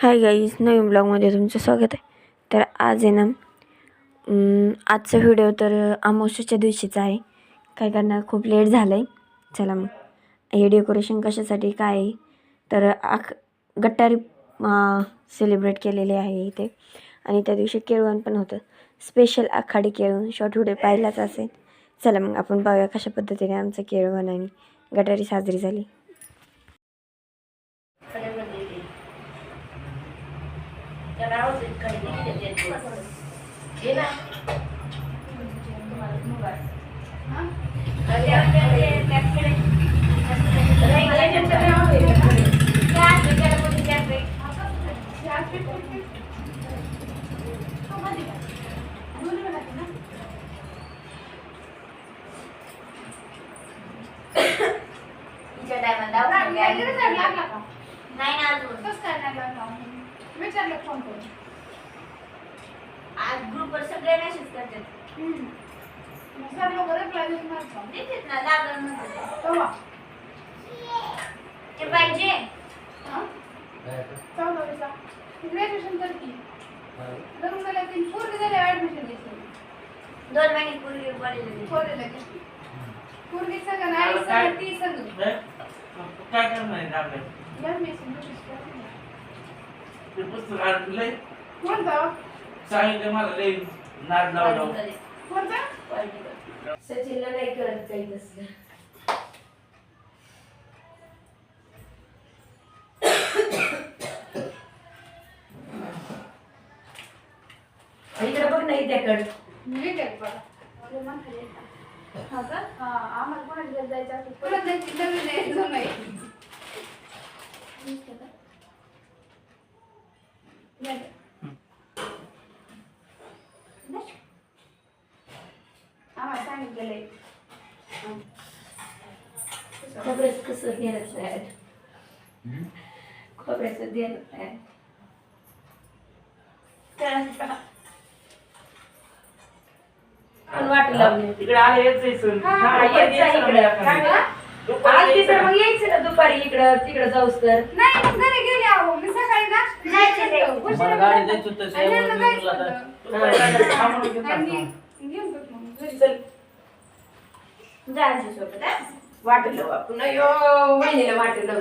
Hi guys, नवीन ब्लॉगमध्ये तुमचं स्वागत आहे. तर आज आहे ना आजचा व्हिडिओ तर अमावस्येच्या दिवशीचा आहे. काय करणार, खूप लेट झालं आहे. चला मग हे डेकोरेशन कशासाठी काय आहे तर गट्टारी सेलिब्रेट केलेले आहे इथे. आणि त्या दिवशी केळवण पण होतं, स्पेशल आखाडी केळवण. शॉर्ट व्हिडिओ पाहिलाच असेल. चला मग आपण पाहूया कशा पद्धतीने आमचं केळवण आणि गटारी साजरी झाली. नाही ना अजून कसं काय नाही लागला विचारलं फोन करून. आज ग्रुपवर सगळे मेसेज करतात. सर लोक रिप्लाय देत ना लागल म्हणतात ते पाहिजे. चौदावीचा ग्रॅज्युएशन कर की करून मला तीन पूर्ण झाले ऍडमिशन घेतली 2 महिने पूर्वी कॉलेजला पूर्वी सगळं नाही सगळं ती सगळं काय करणार आहे आपल्याला? ते पुस्तक आणलंय कोणतं सांगितलं मला लई नाद लावलं. कोणतं सचिनला नाही करत काही तसलं. इकडे बघ नाही त्याकडे हा का आम्हाला कोणाला जायचं असेल परत जायची नवीन यायचं नाही. आम्हाला सांगितलेलं आहे खोबऱ्याचं कसं देणं आहे, खोबऱ्याचं देणं आहे. पण वाट लावली इकडे आले येत जायचं. मग यायचं ना दुपारी इकडं तिकडं जाऊस तर. नाही मग घरी गेले आहो मी सकाळी ना मला गाडी द्यायची होती त्याच्यामुळे मी तुला घेऊन बघ मग घरी चल जायचं सोबत वाटलं आपण. यो वहिनीला वाटलं.